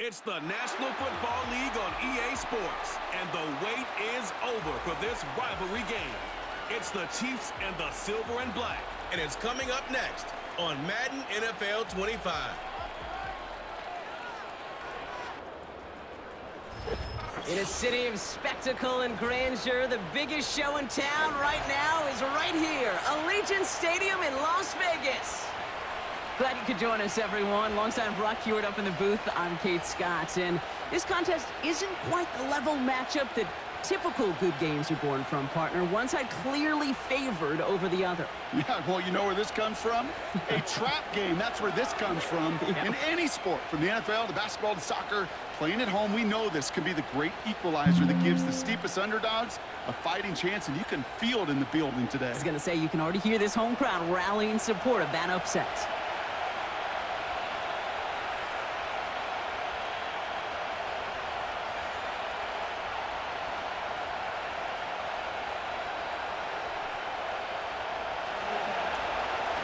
It's the National Football League on EA Sports, and the wait is over for this rivalry game. It's the Chiefs and the Silver and Black, and it's coming up next on Madden NFL 25. In a city of spectacle and grandeur, the biggest show in town right now is right here, Allegiant Stadium in Las Vegas. Glad you could join us, everyone. Alongside Brock Hewitt up in the booth, I'm Kate Scott. And this contest isn't quite the level matchup that typical good games are born from, partner. One side clearly favored over the other. Yeah, well, you know where this comes from? A trap game. That's where this comes from. Yeah. In any sport, from the NFL to basketball to soccer, playing at home, we know this can be the great equalizer that gives the steepest underdogs a fighting chance, and you can feel it in the building today. I was going to say, you can already hear this home crowd rallying in support of that upset.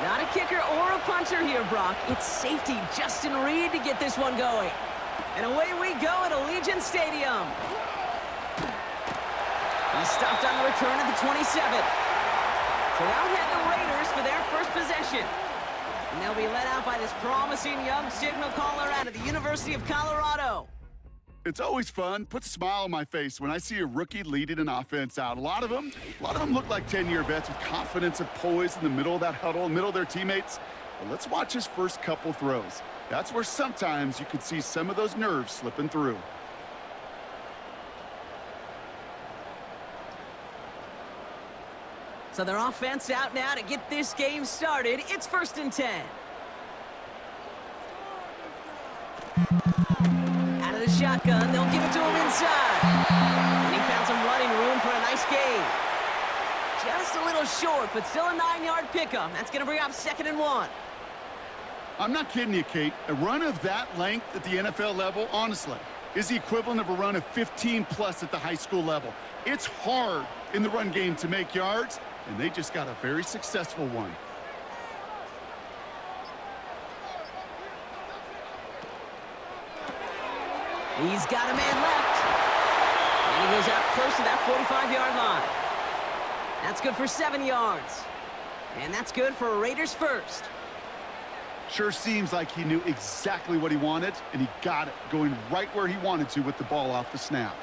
Not a kicker or a puncher here, Brock. It's safety Justin Reed to get this one going. And away we go at Allegiant Stadium. He's stopped on the return at the 27. So out head the Raiders for their first possession. And they'll be led out by this promising young signal caller out of the University of Colorado. It's always fun, puts a smile on my face when I see a rookie leading an offense out. A lot of them look like 10-year vets with confidence and poise in the middle of that huddle, in the middle of their teammates. But let's watch his first couple throws. That's where sometimes you could see some of those nerves slipping through. So their offense out now to get this game started. It's 1st and 10. Out of the shotgun, they'll give it to him inside. And he found some running room for a nice gain. Just a little short, but still a 9-yard pickup. That's going to bring up 2nd and 1. I'm not kidding you, Kate. A run of that length at the NFL level, honestly, is the equivalent of a run of 15+ at the high school level. It's hard in the run game to make yards, and they just got a very successful one. He's got a man left. And he goes out close to that 45-yard line. That's good for 7 yards. And that's good for a Raiders first. Sure seems like he knew exactly what he wanted, and he got it, going right where he wanted to with the ball off the snap.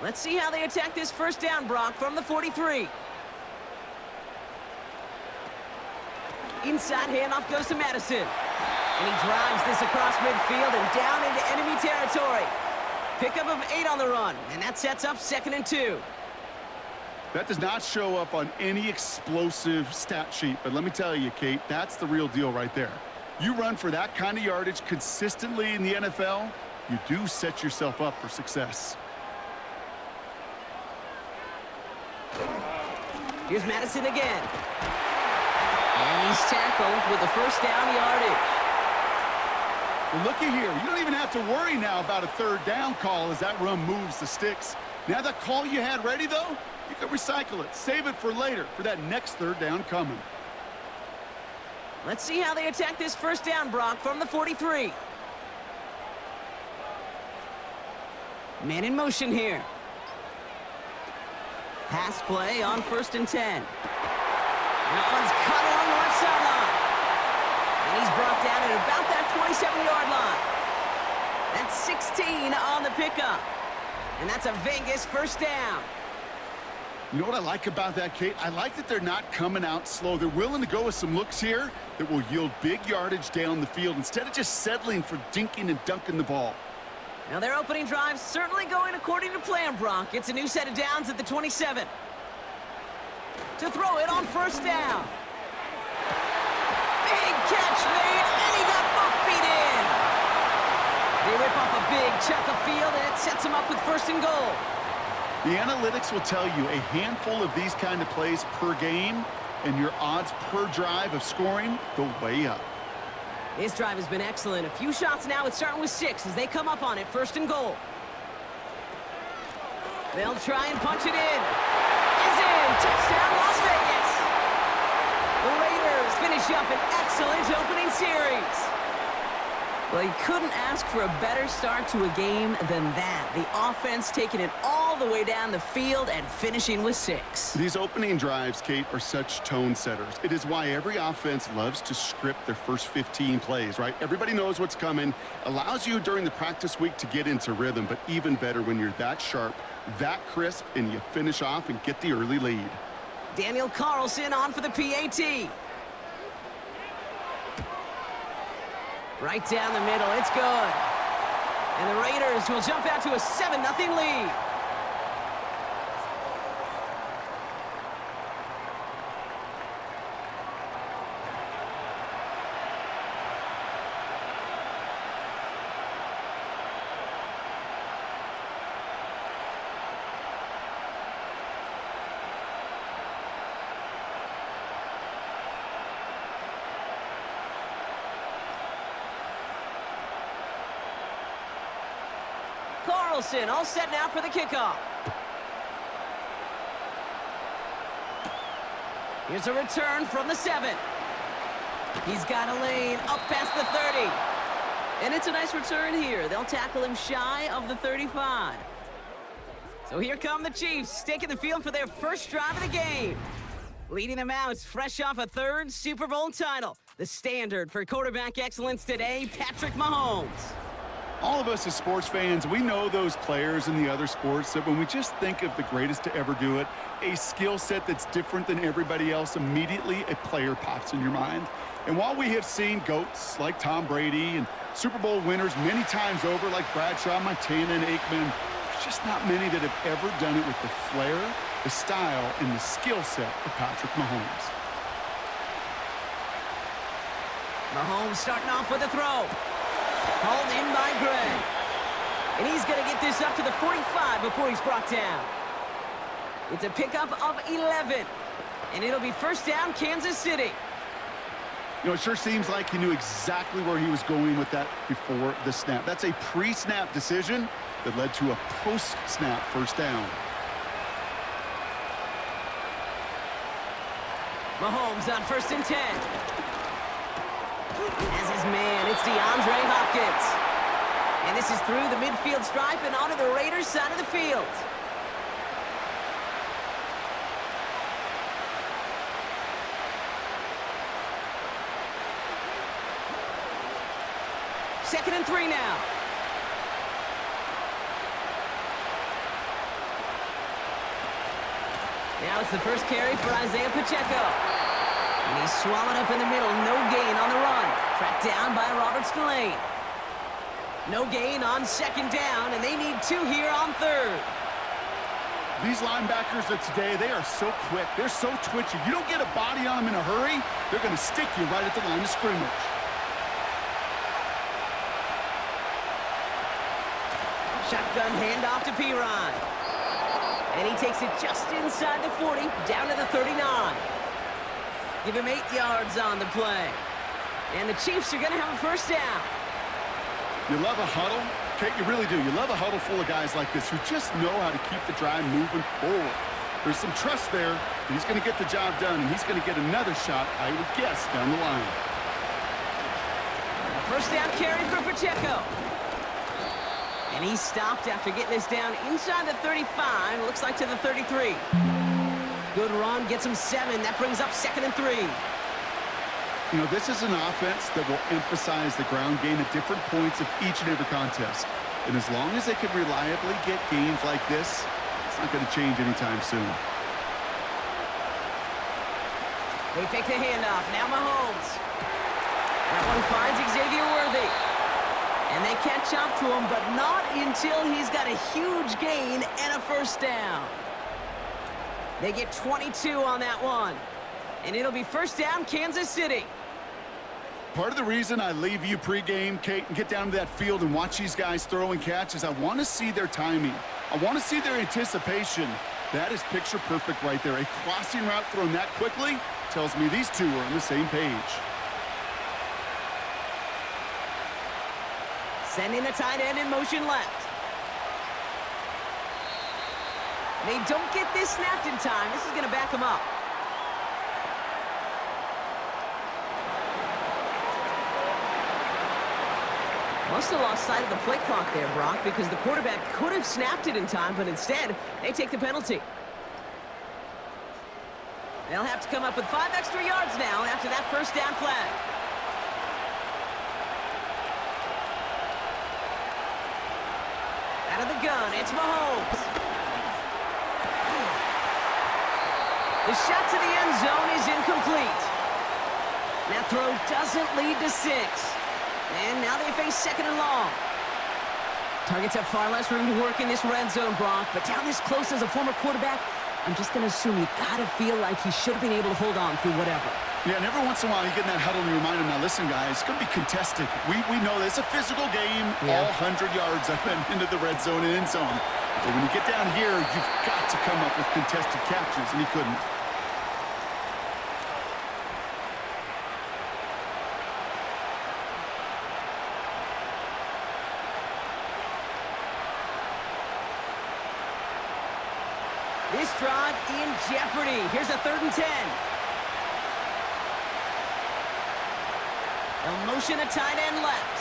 Let's see how they attack this first down, Brock, from the 43. Inside handoff goes to Madison. And he drives this across midfield and down into enemy territory. Pickup of 8 on the run, and that sets up 2nd and 2. That does not show up on any explosive stat sheet, but let me tell you, Kate, that's the real deal right there. You run for that kind of yardage consistently in the NFL, you do set yourself up for success. Here's Madison again. And he's tackled with the first down yardage. Well, looky here. You don't even have to worry now about a 3rd down call as that run moves the sticks. Now that call you had ready, though, you can recycle it. Save it for later for that next 3rd down coming. Let's see how they attack this first down, Brock, from the 43. Man in motion here. Pass play on 1st and 10. That one's cut along the left sideline. And he's brought down at about that 27-yard line. That's 16 on the pickup. And that's a Vegas first down. You know what I like about that, Kate? I like that they're not coming out slow. They're willing to go with some looks here that will yield big yardage down the field instead of just settling for dinking and dunking the ball. Now their opening drive certainly going according to plan, Brock. It's a new set of downs at the 27. To throw it on 1st down. Big catch made, and he got both feet in. They rip off a big chunk of field, and it sets them up with 1st and goal. The analytics will tell you a handful of these kind of plays per game, and your odds per drive of scoring go way up. This drive has been excellent. A few shots now. It's starting with 6 as they come up on it. 1st and goal. They'll try and punch it in. Is in. Touchdown, Las Vegas. The Raiders finish up an excellent opening series. Well, you couldn't ask for a better start to a game than that. The offense taking it all the way down the field and finishing with 6. These opening drives, Kate, are such tone setters. It is why every offense loves to script their first 15 plays, right? Everybody knows what's coming. Allows you during the practice week to get into rhythm, but even better when you're that sharp, that crisp, and you finish off and get the early lead. Daniel Carlson on for the PAT. Right down the middle, it's good. And the Raiders will jump out to a 7-0 lead. Carlson all set now for the kickoff. Here's a return from the 7. He's got a lane up past the 30. And it's a nice return here. They'll tackle him shy of the 35. So here come the Chiefs, taking the field for their first drive of the game. Leading them out, fresh off a 3rd Super Bowl title. The standard for quarterback excellence today, Patrick Mahomes. All of us as sports fans, we know those players in the other sports that when we just think of the greatest to ever do it, a skill set that's different than everybody else, immediately a player pops in your mind. And while we have seen GOATs like Tom Brady and Super Bowl winners many times over like Bradshaw, Montana, and Aikman, there's just not many that have ever done it with the flair, the style, and the skill set of Patrick Mahomes. Mahomes starting off with a throw. Hauled in by Gray. And he's going to get this up to the 45 before he's brought down. It's a pickup of 11. And it'll be first down, Kansas City. You know, it sure seems like he knew exactly where he was going with that before the snap. That's a pre-snap decision that led to a post-snap first down. Mahomes on 1st and 10. As his man, it's DeAndre Hopkins. And this is through the midfield stripe and onto the Raiders' side of the field. Second and 3 now. Now it's the first carry for Isaiah Pacheco. And he's swallowed up in the middle. No gain on the run. Tracked down by Robert Spillane. No gain on 2nd down, and they need 2 here on 3rd. These linebackers of today, they are so quick. They're so twitchy. You don't get a body on them in a hurry, they're going to stick you right at the line of scrimmage. Shotgun handoff to Piron. And he takes it just inside the 40, down to the 39. Give him 8 yards on the play. And the Chiefs are going to have a first down. You love a huddle? Kate, you really do. You love a huddle full of guys like this who just know how to keep the drive moving forward. There's some trust there that he's going to get the job done, and he's going to get another shot, I would guess, down the line. First down carry for Pacheco. And he stopped after getting this down inside the 35. Looks like to the 33. Good run, gets him 7. That brings up 2nd and 3. You know, this is an offense that will emphasize the ground game at different points of each and every contest. And as long as they can reliably get gains like this, it's not going to change anytime soon. They fake the handoff. Now Mahomes. That one finds Xavier Worthy. And they catch up to him, but not until he's got a huge gain and a first down. They get 22 on that one. And it'll be first down, Kansas City. Part of the reason I leave you pregame, Kate, and get down to that field and watch these guys throw and catch is I want to see their timing. I want to see their anticipation. That is picture perfect right there. A crossing route thrown that quickly tells me these two are on the same page. Sending the tight end in motion left. They don't get this snapped in time. This is going to back him up. Must have lost sight of the play clock there, Brock, because the quarterback could have snapped it in time, but instead, they take the penalty. They'll have to come up with 5 extra yards now after that first down flag. Out of the gun, it's Mahomes. The shot to the end zone is incomplete. That throw doesn't lead to 6. And now they face 2nd and long. Targets have far less room to work in this red zone, Brock, but down this close as a former quarterback, I'm just going to assume you got to feel like he should have been able to hold on through whatever. Yeah, and every once in a while you get in that huddle and you remind him, now listen, guys, it's going to be contested. We know this. It's a physical game, all 100 yards up and into the red zone and end zone. But when you get down here, you've got to come up with contested captures, and he couldn't. This drive in jeopardy. Here's a 3rd and 10. They'll motion a tight end left.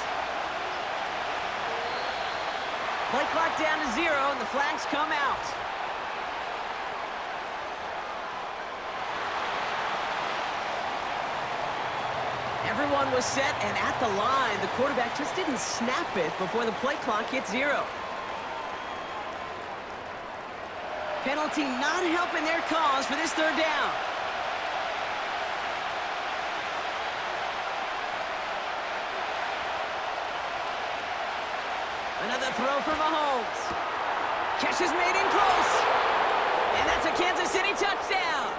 Play clock down to 0, and the flags come out. Everyone was set and at the line. The quarterback just didn't snap it before the play clock hit 0. Penalty not helping their cause for this 3rd down. Another throw for Mahomes. Catch is made in close. And that's a Kansas City touchdown.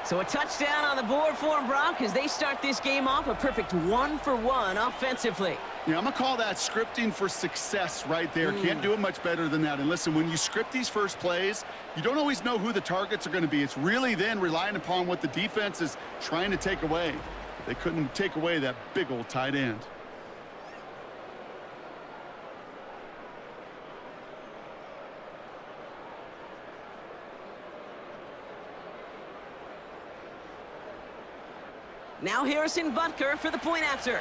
So a touchdown on the board for them, Brock, as they start this game off a perfect 1-for-1 offensively. Yeah, I'm going to call that scripting for success right there. Can't do it much better than that. And listen, when you script these first plays, you don't always know who the targets are going to be. It's really then relying upon what the defense is trying to take away. They couldn't take away that big old tight end. Now Harrison Butker for the point after.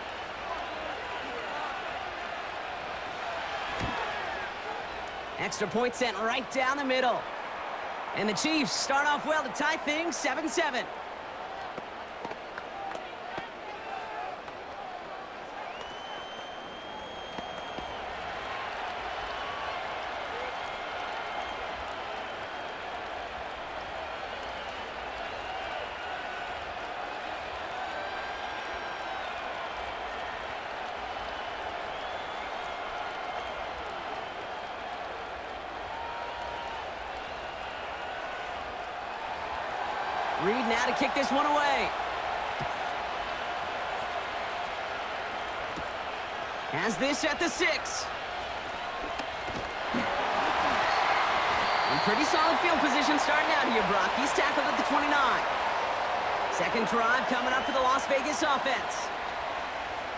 Extra point sent right down the middle. And the Chiefs start off well to tie things 7-7. Reed now to kick this one away. Has this at the 6. In pretty solid field position starting out here, Brock. He's tackled at the 29. Second drive coming up for the Las Vegas offense.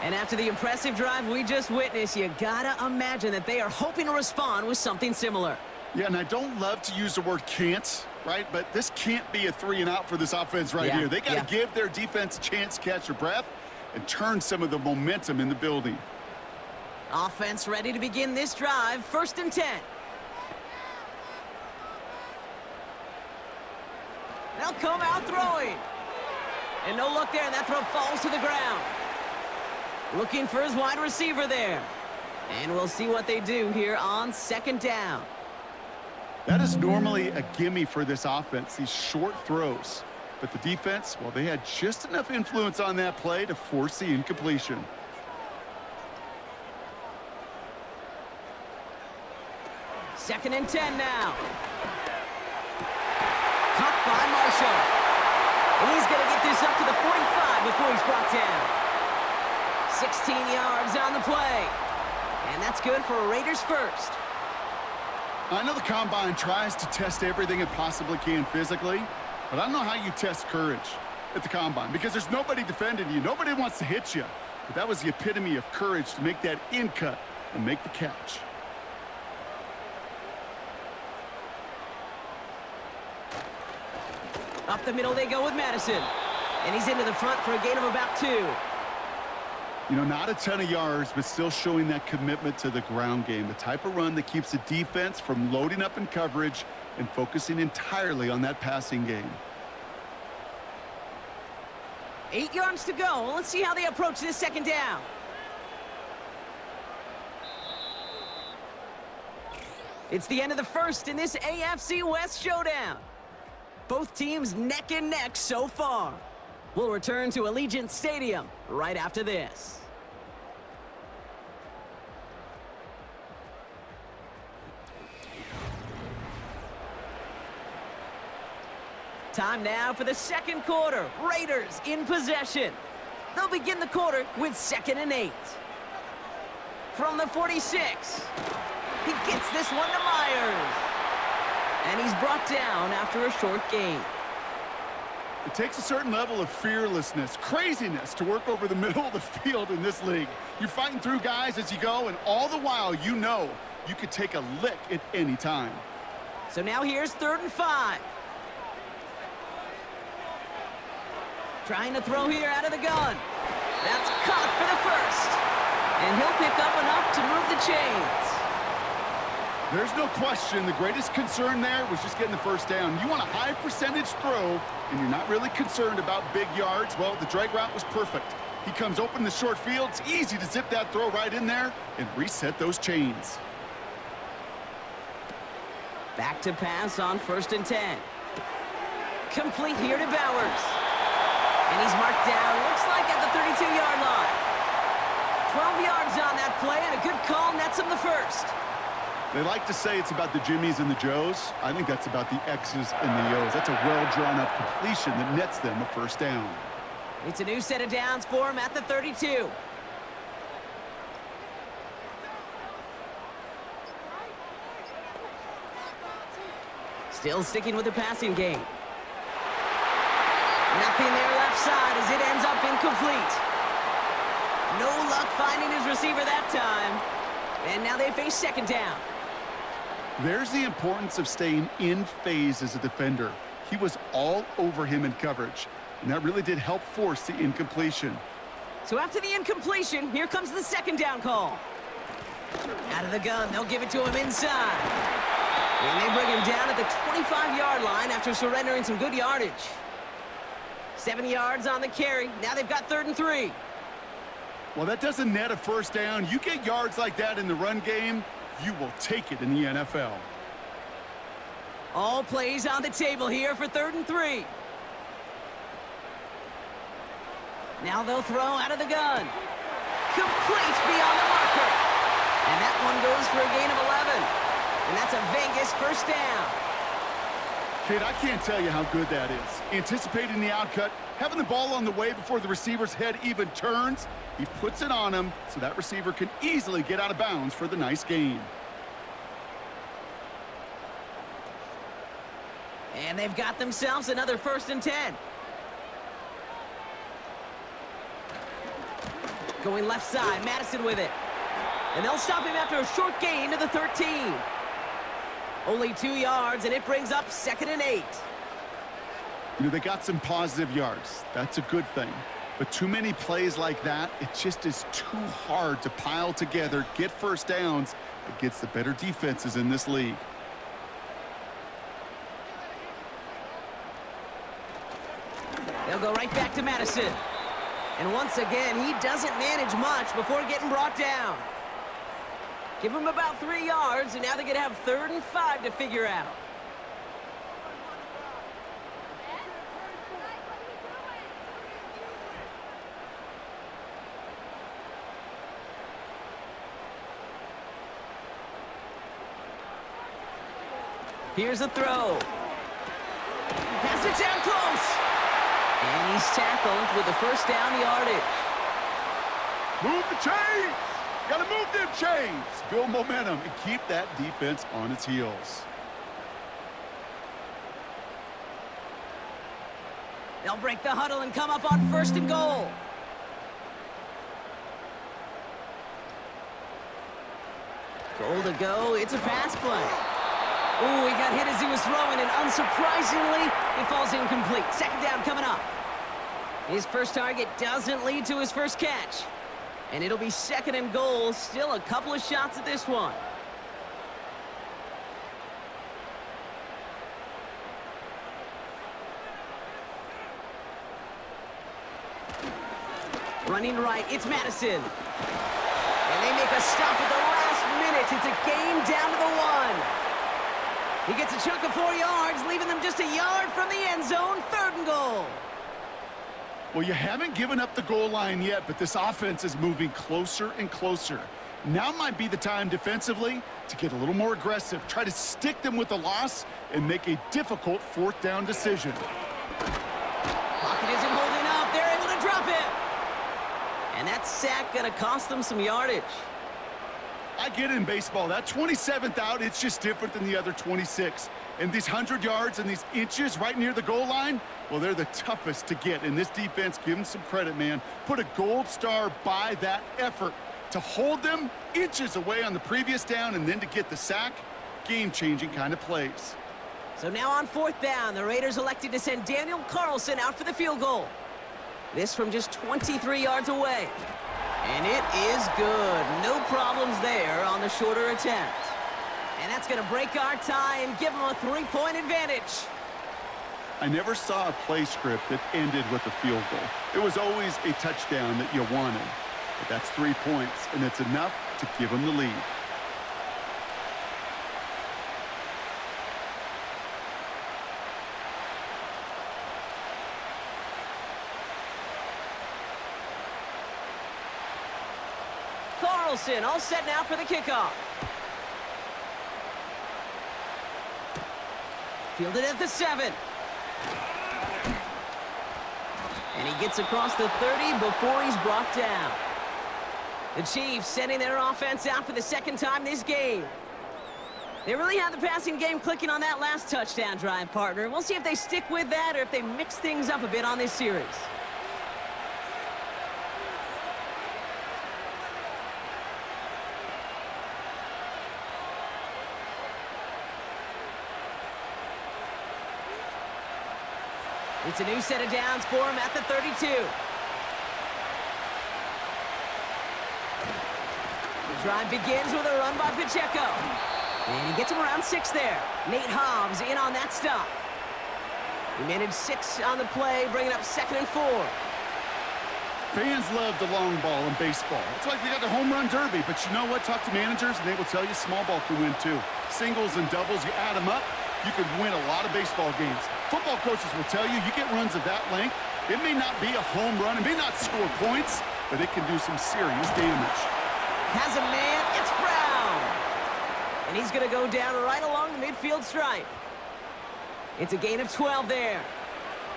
And after the impressive drive we just witnessed, you gotta imagine that they are hoping to respond with something similar. Yeah, and I don't love to use the word can't, right? But this can't be a 3-and-out for this offense right here. They got to give their defense a chance to catch their breath and turn some of the momentum in the building. Offense ready to begin this drive. 1st and 10. They'll come out throwing. And no luck there, and that throw falls to the ground. Looking for his wide receiver there. And we'll see what they do here on 2nd down. That is normally a gimme for this offense, these short throws. But the defense, well, they had just enough influence on that play to force the incompletion. Second and 10 now. Caught by Marshall. And he's going to get this up to the 45 before he's brought down. 16 yards on the play. And that's good for a Raiders first. I know the Combine tries to test everything it possibly can physically, but I don't know how you test courage at the Combine because there's nobody defending you. Nobody wants to hit you. But that was the epitome of courage to make that in cut and make the catch. Up the middle they go with Madison. And he's into the front for a gain of about 2. You know, not a ton of yards, but still showing that commitment to the ground game. The type of run that keeps the defense from loading up in coverage and focusing entirely on that passing game. 8 yards to go. Let's see how they approach this second down. It's the end of the first in this AFC West showdown. Both teams neck and neck so far. We'll return to Allegiant Stadium right after this. Time now for the second quarter. Raiders in possession. They'll begin the quarter with 2nd and 8. From the 46. He gets this one to Myers. And he's brought down after a short gain. It takes a certain level of fearlessness, craziness to work over the middle of the field in this league. You're fighting through guys as you go, and all the while you know you could take a lick at any time. So now here's 3rd and 5. Trying to throw here out of the gun. That's caught for the first. And he'll pick up enough to move the chains. There's no question the greatest concern there was just getting the first down. You want a high percentage throw, and you're not really concerned about big yards. Well, the drag route was perfect. He comes open in the short field. It's easy to zip that throw right in there and reset those chains. Back to pass on 1st and 10. Complete here to Bowers. And he's marked down, looks like at the 32-yard line. 12 yards on that play, and a good call nets him the first. They like to say it's about the Jimmies and the Joes. I think that's about the X's and the O's. That's a well-drawn-up completion that nets them a first down. It's a new set of downs for him at the 32. Still sticking with the passing game. Nothing there left side as it ends up incomplete. No luck finding his receiver that time. And now they face 2nd down. There's the importance of staying in phase as a defender. He was all over him in coverage, and that really did help force the incompletion. So after the incompletion, here comes the 2nd down call. Out of the gun, they'll give it to him inside. And they bring him down at the 25-yard line after surrendering some good yardage. 7 yards on the carry. Now they've got 3rd and 3. Well, that doesn't net a first down. You get yards like that in the run game, you will take it in the NFL. All plays on the table here for 3rd and 3. Now they'll throw out of the gun. Complete beyond the marker. And that one goes for a gain of 11. And that's a Vegas first down. Kid, I can't tell you how good that is. Anticipating the outcut, having the ball on the way before the receiver's head even turns, he puts it on him so that receiver can easily get out of bounds for the nice gain. And they've got themselves another 1st and 10. Going left side, Madison with it. And they'll stop him after a short gain to the 13. Only 2 yards, and it brings up 2nd and 8. You know, they got some positive yards. That's a good thing. But too many plays like that, it just is too hard to pile together, get first downs against the better defenses in this league. They'll go right back to Madison. And once again, he doesn't manage much before getting brought down. Give him about 3 yards, and now they're going to have 3rd and 5 to figure out. Here's a throw. Pass it down close. And he's tackled with the first down yardage. Move the chains! Gotta move them chains! Build momentum and keep that defense on its heels. They'll break the huddle and come up on 1st and goal. Goal to go. It's a pass play. Ooh, he got hit as he was throwing, and unsurprisingly, it falls incomplete. 2nd down coming up. His first target doesn't lead to his first catch. And it'll be second and goal. Still a couple of shots at this one. Running right, it's Madison. And they make a stop at the last minute. It's a game down to the 1. He gets a chunk of 4 yards, leaving them just a yard from the end zone. Third and goal. Well, you haven't given up the goal line yet, but this offense is moving closer and closer. Now might be the time defensively to get a little more aggressive, try to stick them with the loss, and make a difficult fourth down decision. Pocket isn't holding up. They're able to drop it. And that sack going to cost them some yardage. I get it in baseball. That 27th out, it's just different than the other 26. And these 100 yards and these inches right near the goal line, well, they're the toughest to get. And this defense, give them some credit, man. Put a gold star by that effort to hold them inches away on the previous down and then to get the sack. Game-changing kind of plays. So now on fourth down, the Raiders elected to send Daniel Carlson out for the field goal. This from just 23 yards away. And it is good. No problems there on the shorter attempt. And that's going to break our tie and give them a 3-point advantage. I never saw a play script that ended with a field goal. It was always a touchdown that you wanted. But that's 3 points, and it's enough to give them the lead. Carlson all set now for the kickoff. Fielded at the 7. And he gets across the 30 before he's brought down. The Chiefs sending their offense out for the second time this game. They really had the passing game clicking on that last touchdown drive, partner. We'll see if they stick with that or if they mix things up a bit on this series. It's a new set of downs for him at the 32. The drive begins with a run by Pacheco. And he gets him around 6 there. Nate Hobbs in on that stop. He managed 6 on the play, bringing up 2nd and 4. Fans love the long ball in baseball. It's like they got the home run derby, but you know what? Talk to managers, and they will tell you small ball can win too. Singles and doubles, you add them up, you could win a lot of baseball games. Football coaches will tell you, you get runs of that length, it may not be a home run, it may not score points, but it can do some serious damage. Has a man, it's Brown. And he's going to go down right along the midfield stripe. It's a gain of 12 there.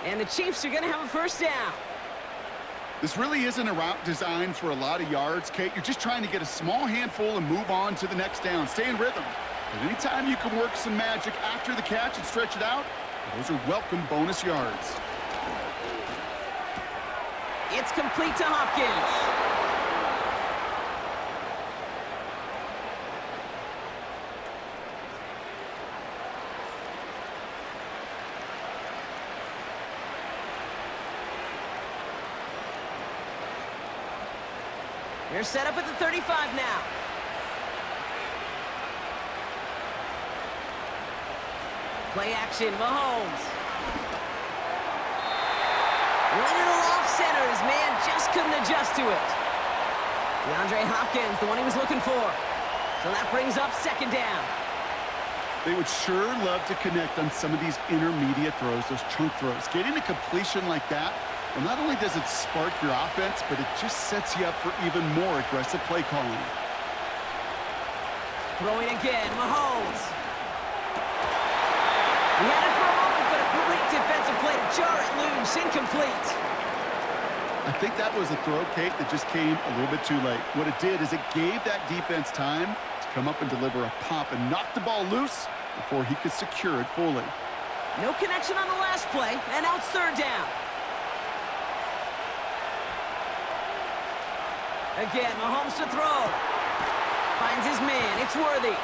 And the Chiefs are going to have a first down. This really isn't a route designed for a lot of yards, Kate. You're just trying to get a small handful and move on to the next down. Stay in rhythm. But anytime you can work some magic after the catch and stretch it out, those are welcome bonus yards. It's complete to Hopkins. They're set up at the 35 now. Play action, Mahomes. Little off center. His man just couldn't adjust to it. DeAndre Hopkins, the one he was looking for. So that brings up 2nd down. They would sure love to connect on some of these intermediate throws, those chunk throws. Getting a completion like that, well, not only does it spark your offense, but it just sets you up for even more aggressive play calling. Throwing again, Mahomes. He had it for a moment, but a great defensive play to jar it loose, incomplete. I think that was a throw, Kate, that just came a little bit too late. What it did is it gave that defense time to come up and deliver a pop and knock the ball loose before he could secure it fully. No connection on the last play, and now it's 3rd down. Again, Mahomes to throw. Finds his man, it's Worthy.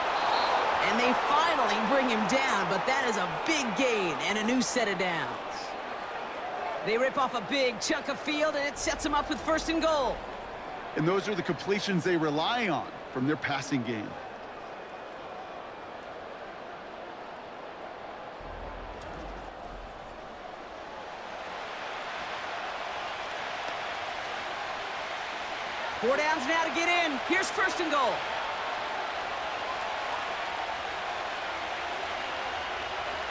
And they finally bring him down, but that is a big gain and a new set of downs. They rip off a big chunk of field, and it sets them up with 1st and goal. and those are the completions they rely on from their passing game. Four downs now to get in. Here's first and goal.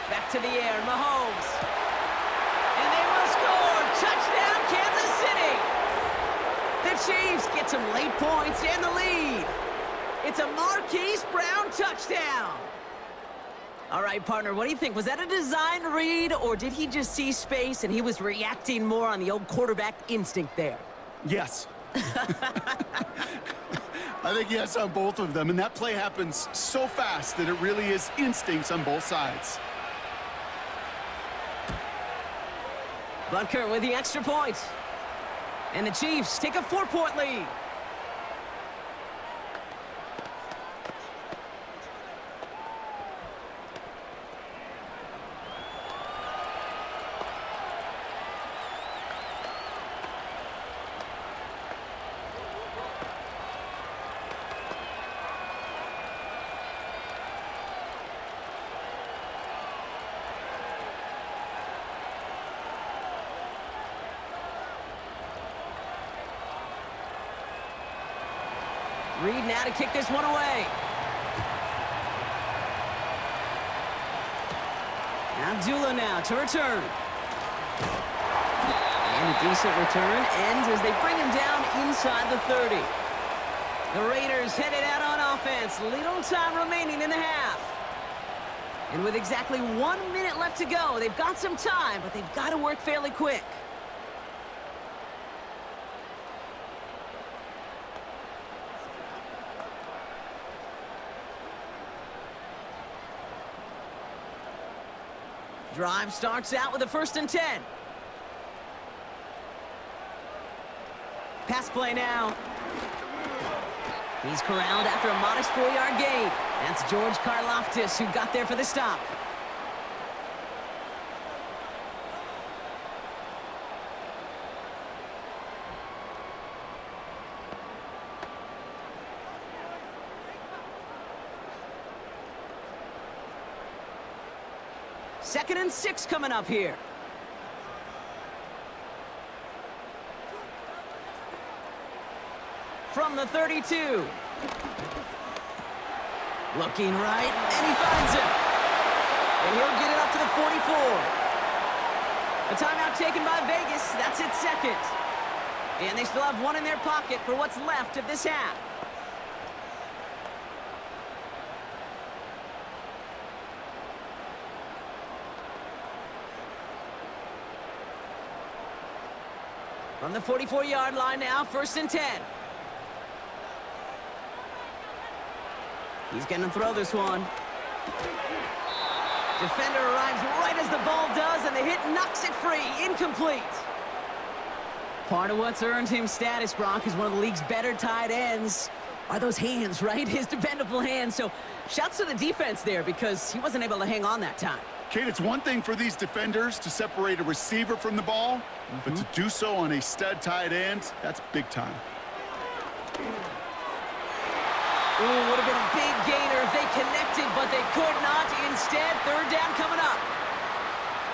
Back to the air, Mahomes. And they will score. Touchdown, Kansas City. The Chiefs get some late points and the lead. It's a Marquise Brown touchdown. All right, partner, what do you think? Was that a design read, or did he just see space and he was reacting more on the old quarterback instinct there? Yes. I think yes on both of them, and that play happens so fast that it really is instincts on both sides. Butker with the extra point. And the Chiefs take a 4-point lead. Reed now to kick this one away. Abdullah now to return. And a decent return ends as they bring him down inside the 30. The Raiders headed out on offense. Little time remaining in the half. And with exactly 1 minute left to go, they've got some time, but they've got to work fairly quick. Drive starts out with a 1st and 10. Pass play now. He's corralled after a modest 4-yard gain. That's George Karlaftis who got there for the stop. Second and 6 coming up here. From the 32. Looking right, and he finds him. And he'll get it up to the 44. A timeout taken by Vegas. That's its second. And they still have one in their pocket for what's left of this half. From the 44-yard line now, 1st and 10. He's going to throw this one. Defender arrives right as the ball does, and the hit knocks it free. Incomplete. Part of what's earned him status, Brock, is one of the league's better tight ends. Are those hands, right? His dependable hands. So shouts to the defense there because he wasn't able to hang on that time. Kate, it's one thing for these defenders to separate a receiver from the ball, but to do so on a stud tight end, that's big time. Ooh, would have been a big gainer if they connected, but they could not. Instead, 3rd down coming up.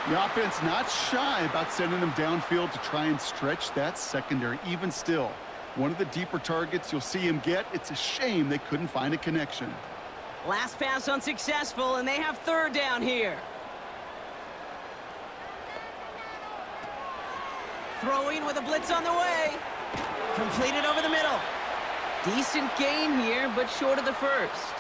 The offense not shy about sending them downfield to try and stretch that secondary. Even still, one of the deeper targets you'll see him get. It's a shame they couldn't find a connection. Last pass unsuccessful, and they have 3rd down here. Throwing with a blitz on the way. Completed over the middle. Decent gain here, but short of the 1st.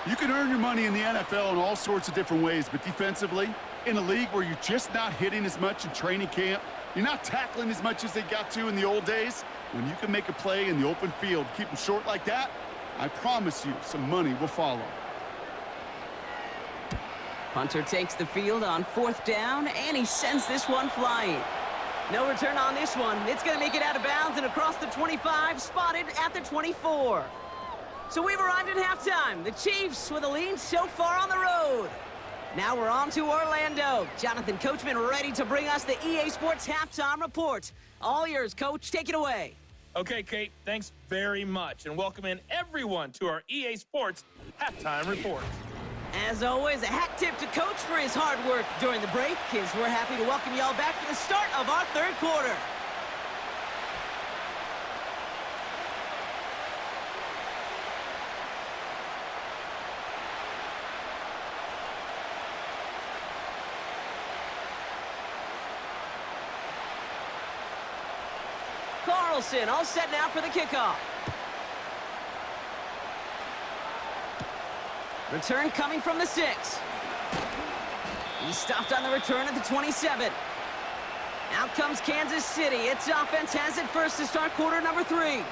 You can earn your money in the NFL in all sorts of different ways, but defensively, in a league where you're just not hitting as much in training camp, you're not tackling as much as they got to in the old days, when you can make a play in the open field, keep them short like that, I promise you some money will follow. Punter takes the field on 4th down, and he sends this one flying. No return on this one. It's going to make it out of bounds and across the 25, spotted at the 24. So we've arrived at halftime. The Chiefs with a lead so far on the road. Now we're on to Orlando. Jonathan Coachman ready to bring us the EA Sports Halftime Report. All yours, Coach. Take it away. Okay, Kate, thanks very much. And welcome in everyone to our EA Sports Halftime Report. As always, a hat tip to Coach for his hard work during the break, as we're happy to welcome you all back for the start of our third quarter. Carlson all set now for the kickoff. Return coming from the 6. He stopped on the return at the 27. Out comes Kansas City. Its offense has it first to start quarter number 3.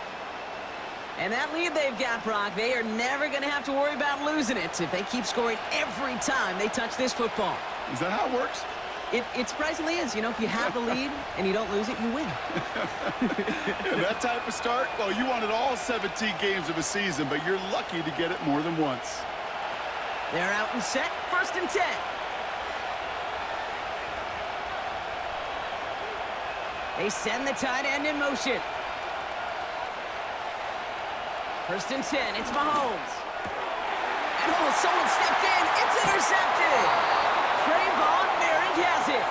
And that lead they've got, Brock, they are never going to have to worry about losing it if they keep scoring every time they touch this football. Is that how it works? It surprisingly is. You know, if you have the lead and you don't lose it, you win. And that type of start, well, you wanted all 17 games of a season, but you're lucky to get it more than once. They're out and set. First and 10. They send the tight end in motion. First and 10. It's Mahomes. And someone stepped in. It's intercepted. Trayvon Merrick has it.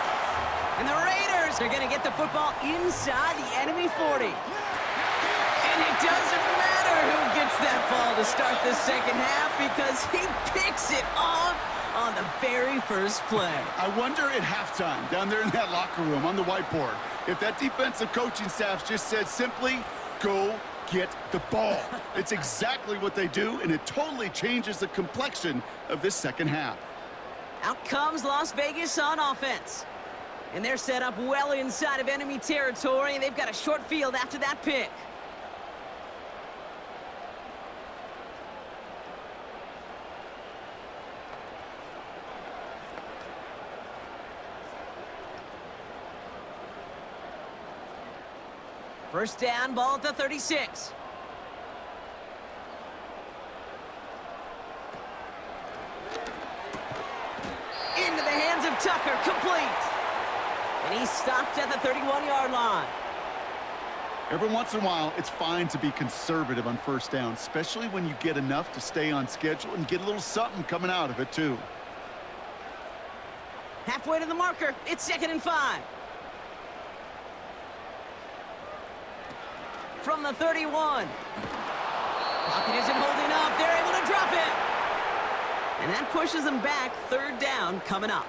And the Raiders are going to get the football inside the enemy 40. And it doesn't matter who gets that ball to start the second half because he picks it off on the very first play. I wonder at halftime, down there in that locker room on the whiteboard, if that defensive coaching staff just said simply, go get the ball. It's exactly what they do, and it totally changes the complexion of this second half. Out comes Las Vegas on offense. And they're set up well inside of enemy territory, and they've got a short field after that pick. First down, ball at the 36. Into the hands of Tucker, complete. And he's stopped at the 31-yard line. Every once in a while, it's fine to be conservative on first down, especially when you get enough to stay on schedule and get a little something coming out of it, too. Halfway to the marker, it's 2nd and 5. From the 31. Pocket isn't holding up. They're able to drop it. And that pushes them back. Third down coming up.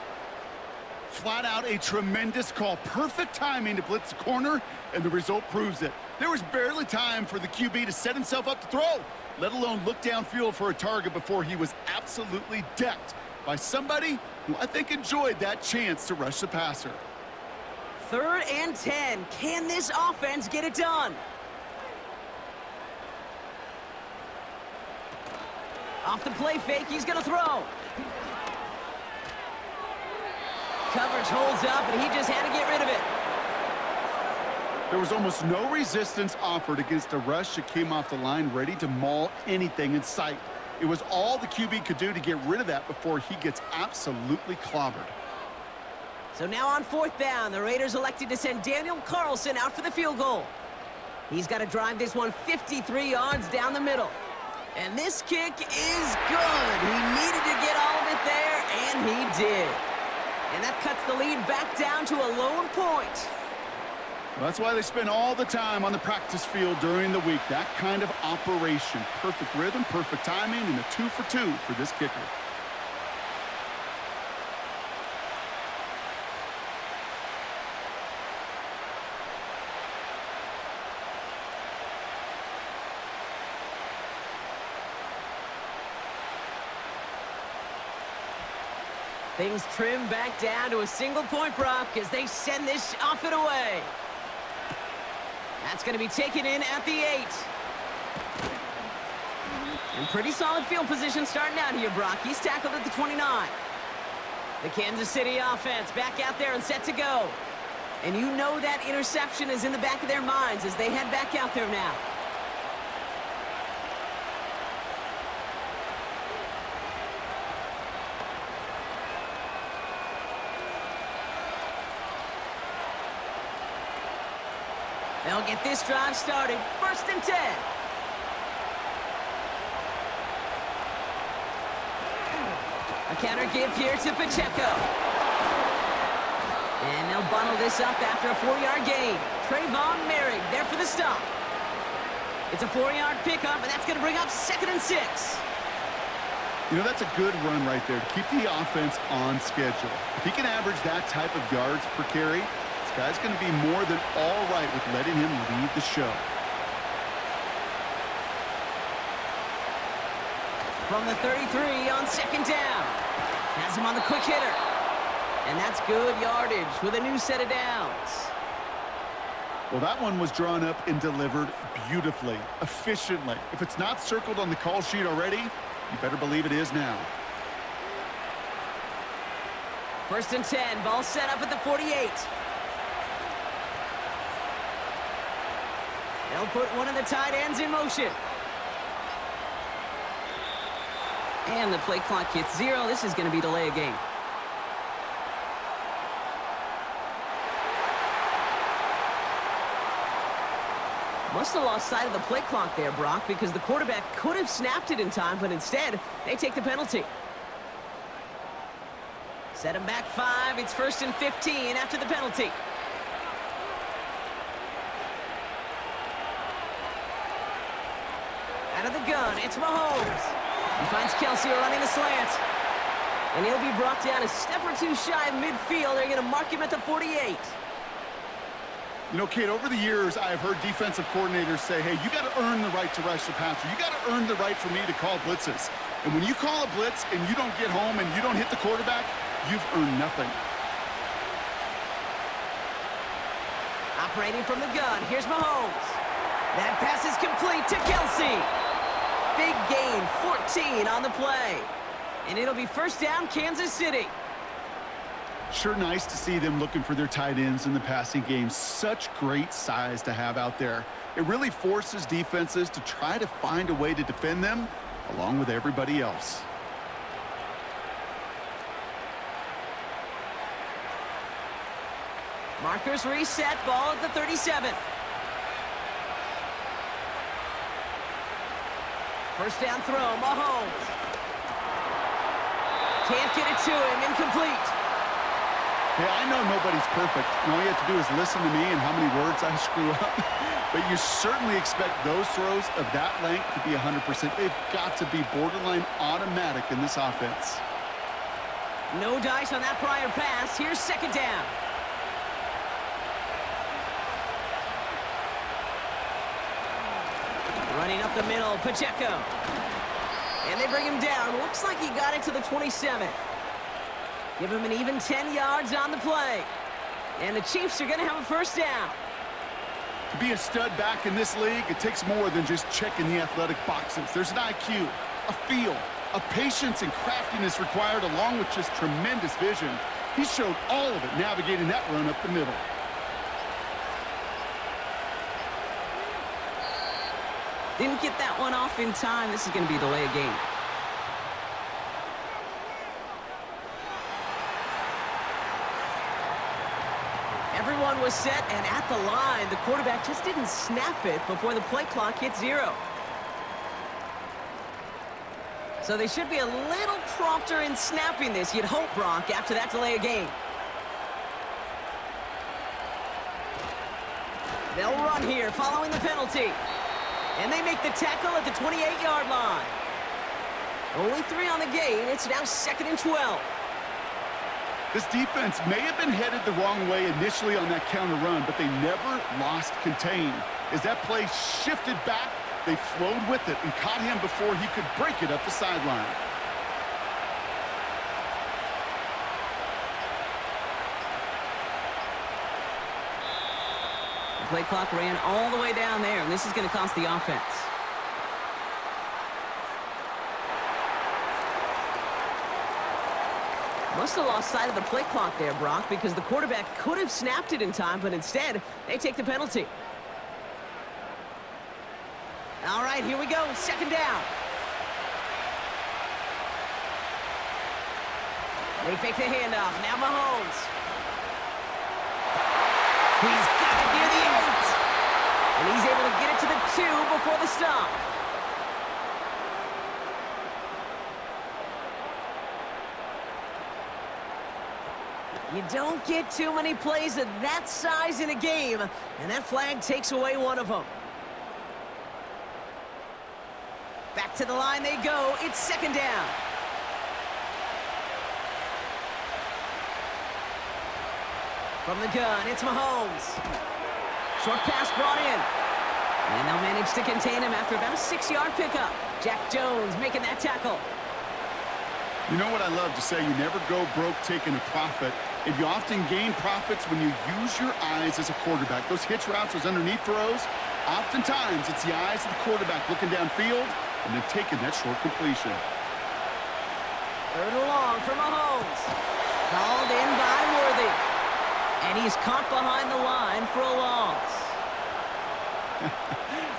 Flat out a tremendous call. Perfect timing to blitz the corner, and the result proves it. There was barely time for the QB to set himself up to throw, let alone look downfield for a target before he was absolutely decked by somebody who I think enjoyed that chance to rush the passer. 3rd and 10. Can this offense get it done? Off the play fake, he's going to throw. Coverage holds up, and he just had to get rid of it. There was almost no resistance offered against a rush that came off the line ready to maul anything in sight. It was all the QB could do to get rid of that before he gets absolutely clobbered. So now on 4th down, the Raiders elected to send Daniel Carlson out for the field goal. He's got to drive this one 53 yards down the middle. And this kick is good. He needed to get all of it there, and he did. And that cuts the lead back down to a lone point. Well, that's why they spend all the time on the practice field during the week. That kind of operation. Perfect rhythm, perfect timing, and a 2 for 2 for this kicker. Things trim back down to a single-point Brock as they send this off and away. That's going to be taken in at the 8. And pretty solid field position starting out here, Brock. He's tackled at the 29. The Kansas City offense back out there and set to go. And you know that interception is in the back of their minds as they head back out there now. They'll get this drive started. 1st and 10. A counter give here to Pacheco. And they'll bundle this up after a 4-yard gain. Trayvon Merrick there for the stop. It's a 4-yard pickup, and that's going to bring up 2nd and 6. You know, that's a good run right there to keep the offense on schedule. If he can average that type of yards per carry, this guy's going to be more than all right with letting him lead the show. From the 33 on 2nd down. Has him on the quick hitter. And that's good yardage with a new set of downs. Well, that one was drawn up and delivered beautifully, efficiently. If it's not circled on the call sheet already, you better believe it is now. 1st and 10. Ball set up at the 48. They'll put one of the tight ends in motion. And the play clock hits 0. This is going to be delay a game. Must have lost sight of the play clock there, Brock, because the quarterback could have snapped it in time, but instead, they take the penalty. Set him back 5. It's 1st and 15 after the penalty. Out of the gun, it's Mahomes. He finds Kelsey running the slant. And he'll be brought down a step or two shy of midfield. They're going to mark him at the 48. You know, Kate, over the years, I've heard defensive coordinators say, hey, you got to earn the right to rush the passer. You got to earn the right for me to call blitzes. And when you call a blitz and you don't get home and you don't hit the quarterback, you've earned nothing. Operating from the gun, here's Mahomes. That pass is complete to Kelsey. Big gain, 14 on the play. And it'll be 1st down, Kansas City. Sure nice to see them looking for their tight ends in the passing game. Such great size to have out there. It really forces defenses to try to find a way to defend them along with everybody else. Markers reset, ball at the 37. 1st down throw, Mahomes. Can't get it to him, incomplete. Hey, I know nobody's perfect, and all you have to do is listen to me and how many words I screw up. But you certainly expect those throws of that length to be 100%. They've got to be borderline automatic in this offense. No dice on that prior pass. Here's 2nd down. Running up the middle, Pacheco. And they bring him down. Looks like he got it to the 27. Give him an even 10 yards on the play. And the Chiefs are going to have a 1st down. To be a stud back in this league, it takes more than just checking the athletic boxes. There's an IQ, a feel, a patience and craftiness required along with just tremendous vision. He showed all of it navigating that run up the middle. Didn't get that one off in time. This is going to be delay a game. Everyone was set and at the line. The quarterback just didn't snap it before the play clock hit 0. So they should be a little prompter in snapping this, you'd hope, Brock, after that delay of game. They'll run here following the penalty. And they make the tackle at the 28-yard line. Only 3 on the game. It's now 2nd and 12. This defense may have been headed the wrong way initially on that counter run, but they never lost contain. As that play shifted back, they flowed with it and caught him before he could break it up the sideline. The play clock ran all the way down there, and this is going to cost the offense. Must have lost sight of the play clock there, Brock, because the quarterback could have snapped it in time, but instead, they take the penalty. All right, here we go. 2nd down. They fake the handoff. Now Mahomes. He's got it near the 8. And he's able to get it to the 2 before the stop. You don't get too many plays of that size in a game, and that flag takes away one of them. Back to the line they go. It's second down. From the gun, it's Mahomes. Short pass brought in. And they'll manage to contain him after about a 6-yard pickup. Jack Jones making that tackle. You know what I love to say? You never go broke taking a profit, and you often gain profits when you use your eyes as a quarterback. Those hitch routes, those underneath throws, oftentimes it's the eyes of the quarterback looking downfield and then taking that short completion. Third and long for Mahomes. Called in by Worthy. And he's caught behind the line for a loss.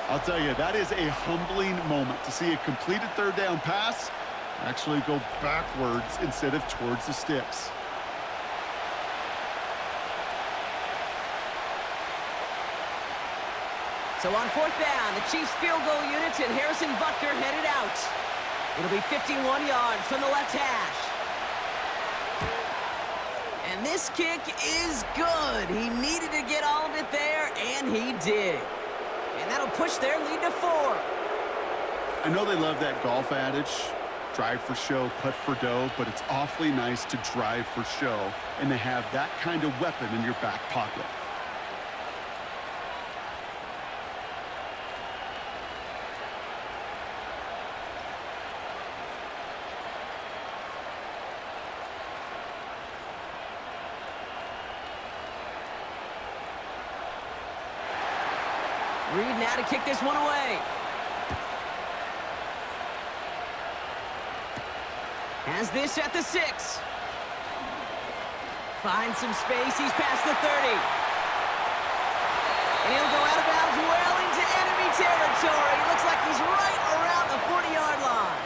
I'll tell you, that is a humbling moment to see a completed third down pass actually go backwards instead of towards the sticks. So on fourth down, the Chiefs field goal units and Harrison Butker headed out. It'll be 51 yards from the left hash. And this kick is good. He needed to get all of it there, and he did. And that'll push their lead to 4. I know they love that golf adage, drive for show, putt for dough, but it's awfully nice to drive for show and to have that kind of weapon in your back pocket. Reed now to kick this one away. Has this at the 6. Finds some space. He's past the 30. And he'll go out of bounds well into enemy territory. Looks like he's right around the 40-yard line.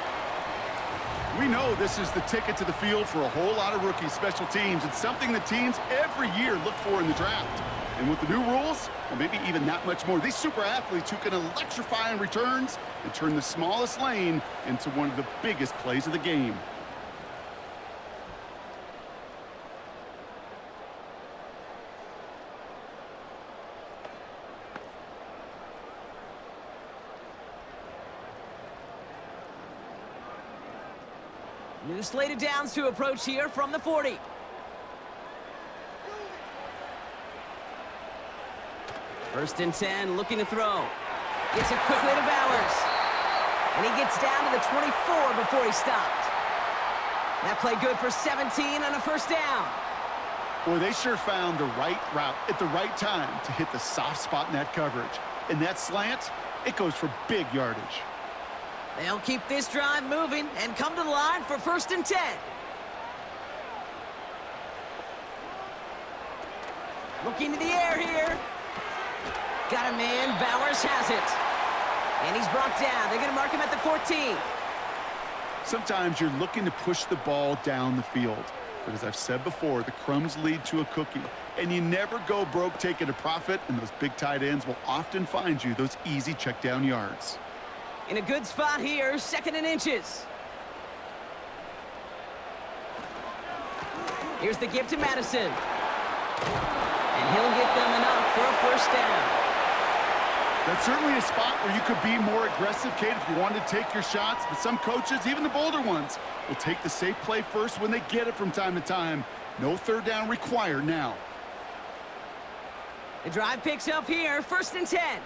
We know this is the ticket to the field for a whole lot of rookie special teams. It's something that teams every year look for in the draft. And with the new rules, well, maybe even that much more, these super athletes who can electrify in returns and turn the smallest lane into one of the biggest plays of the game. New slated downs to approach here from the 40. First and 10, looking to throw. Gets it quickly to Bowers. And he gets down to the 24 before he stopped. That play good for 17 on a first down. Boy, they sure found the right route at the right time to hit the soft spot in that coverage. And that slant, it goes for big yardage. They'll keep this drive moving and come to the line for first and 10. Looking to the air here. Got a man. Bowers has it. And he's brought down. They're going to mark him at the 14. Sometimes you're looking to push the ball down the field. But as I've said before, the crumbs lead to a cookie. And you never go broke taking a profit, and those big tight ends will often find you those easy check down yards. In a good spot here, second and inches. Here's the give to Madison. And he'll get them enough for a first down. That's certainly a spot where you could be more aggressive, Kate, if you wanted to take your shots. But some coaches, even the bolder ones, will take the safe play first when they get it from time to time. No third down required now. The drive picks up here, first and 10.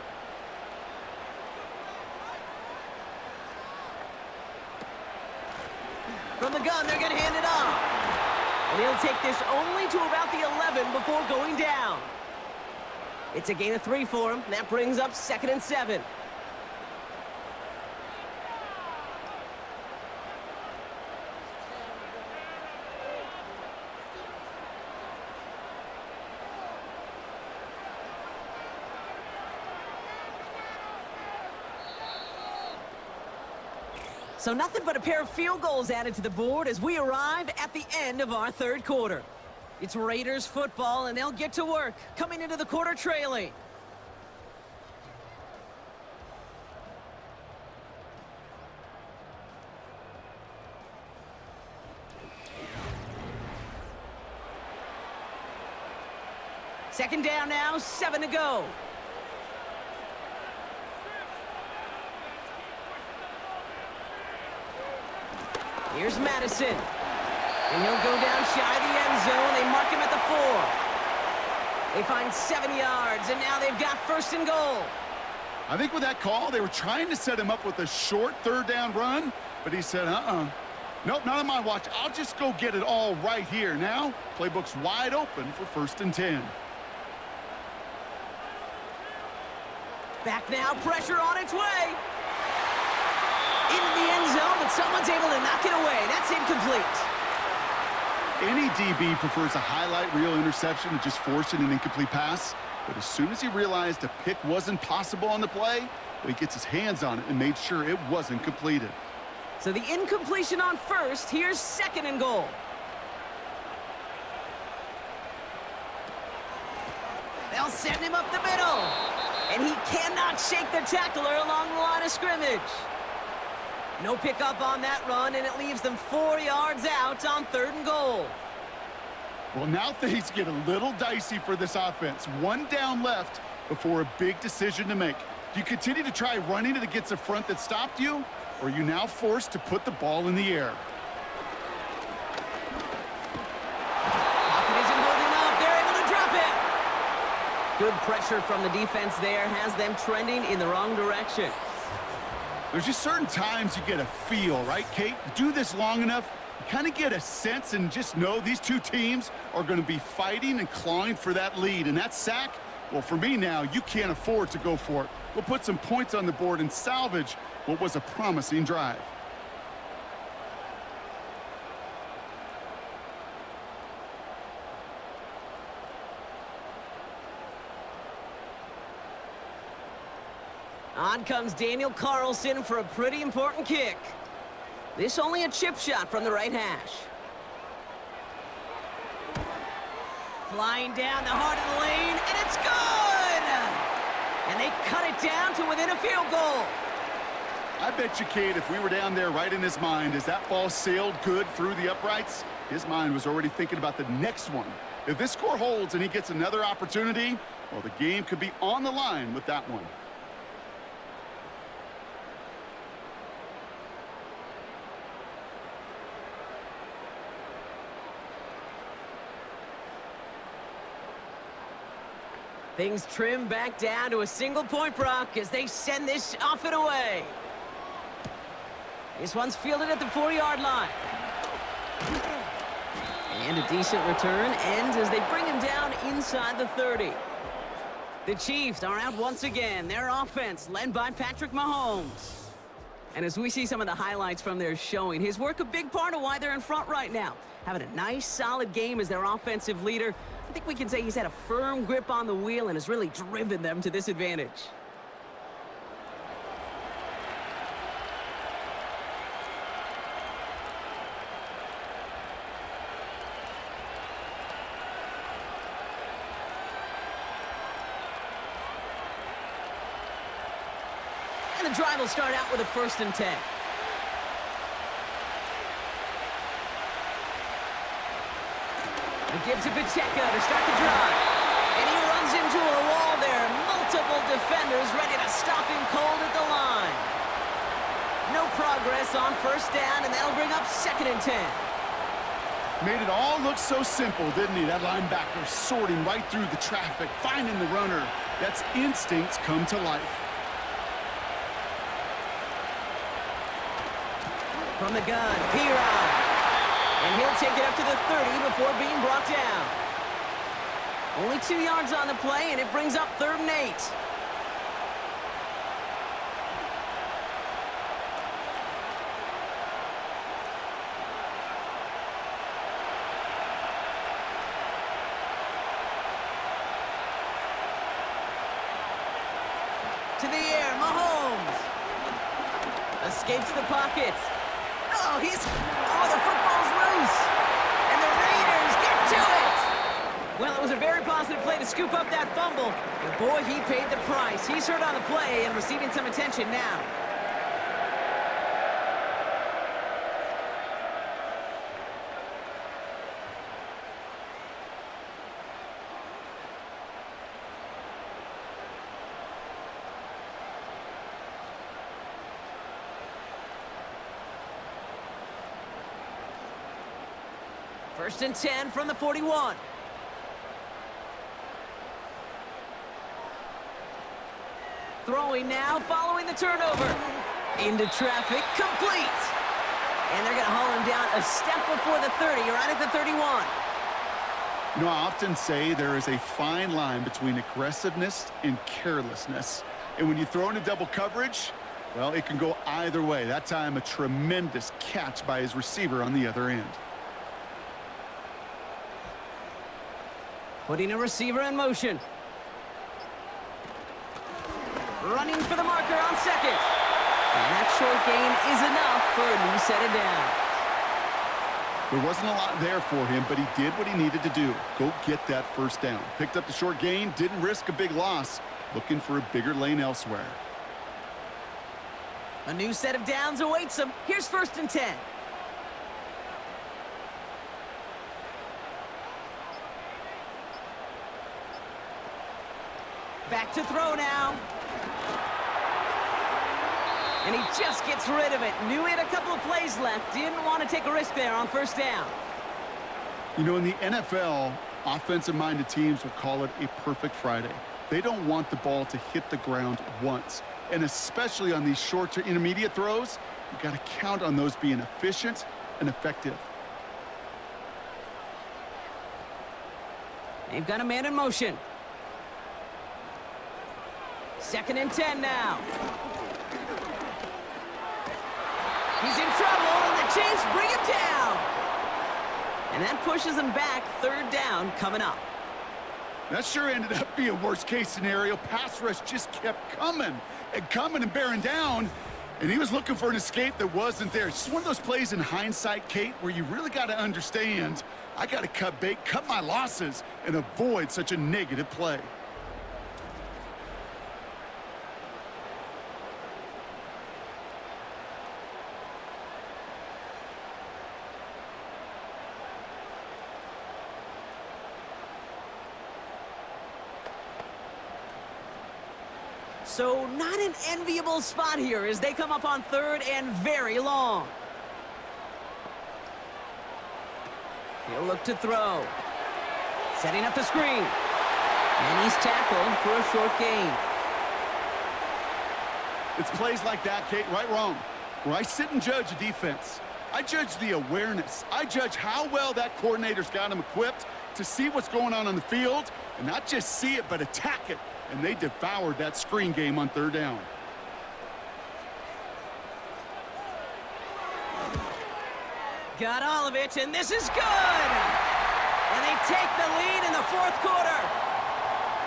From the gun, they're going to hand it off. And he'll take this only to about the 11 before going down. It's a gain of 3 for him. That brings up second and 7. So nothing but a pair of field goals added to the board as we arrive at the end of our third quarter. It's Raiders football, and they'll get to work, coming into the quarter trailing. Second down now, 7 to go. Here's Madison. And he'll go down shy of the end zone. They mark him at the 4. They find 7 yards, and now they've got first and goal. I think with that call, they were trying to set him up with a short third down run, but he said, nope, not on my watch. I'll just go get it all right here. Now, playbook's wide open for first and 10. Back now, pressure on its way. Into the end zone, but someone's able to knock it away. That's incomplete. Any DB prefers a highlight reel interception to just forcing an incomplete pass. But as soon as he realized a pick wasn't possible on the play, well, he gets his hands on it and made sure it wasn't completed. So the incompletion on first. Here's second and goal. They'll send him up the middle. And he cannot shake the tackler along the line of scrimmage. No pickup on that run, and it leaves them 4 yards out on third and goal. Well, now things get a little dicey for this offense. One down left before a big decision to make. Do you continue to try running it against a front that stopped you, or are you now forced to put the ball in the air? Pocket isn't holding up. They're able to drop it. Good pressure from the defense there has them trending in the wrong direction. There's just certain times you get a feel, right, Kate? Do this long enough, you kind of get a sense and just know these two teams are going to be fighting and clawing for that lead. And that sack, well, for me now, you can't afford to go for it. We'll put some points on the board and salvage what was a promising drive. On comes Daniel Carlson for a pretty important kick. This only a chip shot from the right hash. Flying down the heart of the lane, and it's good! And they cut it down to within a field goal. I bet you, Kate, if we were down there right in his mind as that ball sailed good through the uprights, his mind was already thinking about the next one. If this score holds and he gets another opportunity, well, the game could be on the line with that one. Things trim back down to a single-point Brock as they send this off and away. This one's fielded at the 4-yard line. And a decent return ends as they bring him down inside the 30. The Chiefs are out once again. Their offense led by Patrick Mahomes. And as we see some of the highlights from their showing, his work a big part of why they're in front right now. Having a nice, solid game as their offensive leader. I think we can say he's had a firm grip on the wheel and has really driven them to this advantage. And the drive will start out with a 1st and 10. He gives it Pacheco to start the drive. And he runs into a wall there. Multiple defenders ready to stop him cold at the line. No progress on 1st down, and that'll bring up 2nd and 10. Made it all look so simple, didn't he? That linebacker sorting right through the traffic, finding the runner. That's instincts come to life. From the gun, P-Rod. And he'll take it up to the 30 before being brought down. Only 2 yards on the play, and it brings up 3rd and 8. To the air, Mahomes. Escapes the pocket. Oh, the football's loose. And the Raiders get to it. Well, it was a very positive play to scoop up that fumble. But boy, he paid the price. He's hurt on the play and receiving some attention now. First and 10 from the 41. Throwing now, following the turnover. Into traffic, complete. And they're going to haul him down a step before the 30, right at the 31. You know, I often say there is a fine line between aggressiveness and carelessness. And when you throw into double coverage, well, it can go either way. That time, a tremendous catch by his receiver on the other end. Putting a receiver in motion. Running for the marker on second. And that short gain is enough for a new set of downs. There wasn't a lot there for him, but he did what he needed to do. Go get that first down. Picked up the short gain, didn't risk a big loss. Looking for a bigger lane elsewhere. A new set of downs awaits him. Here's first and 10. Back to throw now. And he just gets rid of it. Knew he had a couple of plays left. Didn't want to take a risk there on first down. You know, in the NFL, offensive-minded teams will call it a perfect Friday. They don't want the ball to hit the ground once. And especially on these short to intermediate throws, you got to count on those being efficient and effective. They've got a man in motion. Second and 10 now. He's in trouble, and the Chiefs bring him down. And that pushes him back. Third down coming up. That sure ended up being worst-case scenario. Pass rush just kept coming and bearing down, and he was looking for an escape that wasn't there. It's just one of those plays in hindsight, Kate, where you really got to understand, I got to cut bait, cut my losses, and avoid such a negative play. So not an enviable spot here as they come up on third and very long. He'll look to throw. Setting up the screen. And he's tackled for a short gain. It's plays like that, Kate, right, wrong, where I sit and judge a defense. I judge the awareness. I judge how well that coordinator's got him equipped to see what's going on the field, and not just see it, but attack it. And they devoured that screen game on third down. Got all of it, and this is good! And they take the lead in the fourth quarter.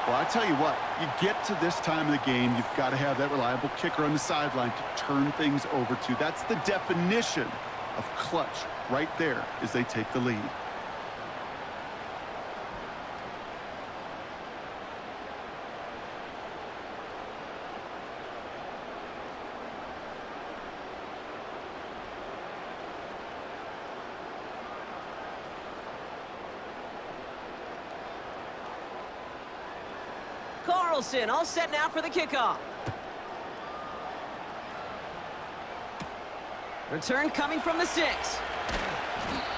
Well, I tell you what, you get to this time of the game, you've got to have that reliable kicker on the sideline to turn things over to. That's the definition of clutch right there as they take the lead. Carlson all set now for the kickoff. Return coming from the 6.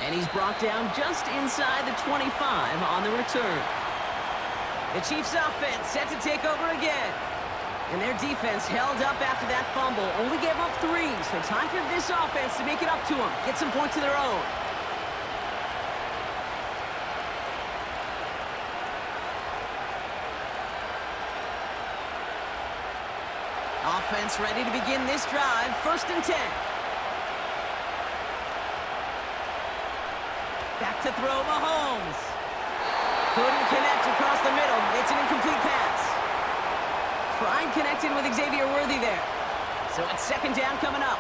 And he's brought down just inside the 25 on the return. The Chiefs offense set to take over again. And their defense held up after that fumble. Only gave up 3, so time for this offense to make it up to them. Get some points of their own. Offense ready to begin this drive. First and 10. Back to throw Mahomes. Couldn't connect across the middle. It's an incomplete pass. Tried connecting with Xavier Worthy there. So it's second down coming up.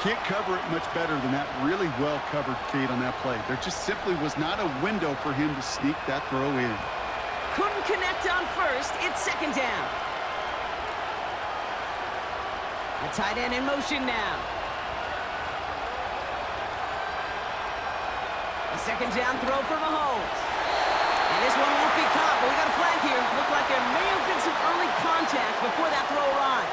Can't cover it much better than that. Really well covered, Kate, on that play. There just simply was not a window for him to sneak that throw in. Couldn't connect on first. It's second down. A tight end in motion now. A second down throw for Mahomes. And this one won't be caught, but we got a flag here. Looked like there may have been some early contact before that throw arrived.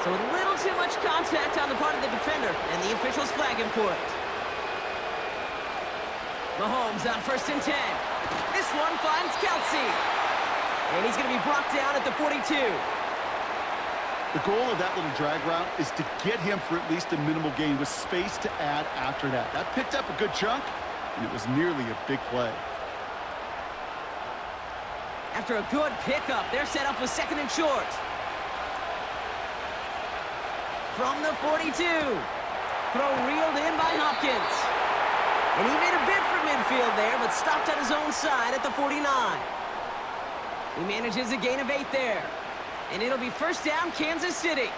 So a little little too much contact on the part of the defender, and the officials flag him for it. Mahomes on 1st and 10. This one finds Kelsey. And he's going to be brought down at the 42. The goal of that little drag route is to get him for at least a minimal gain with space to add after that. That picked up a good chunk, and it was nearly a big play. After a good pickup, they're set up with 2nd and short. From the 42. Throw reeled in by Hopkins. And he made a bid for midfield there, but stopped on his own side at the 49. He manages a gain of 8 there. And it'll be 1st down, Kansas City.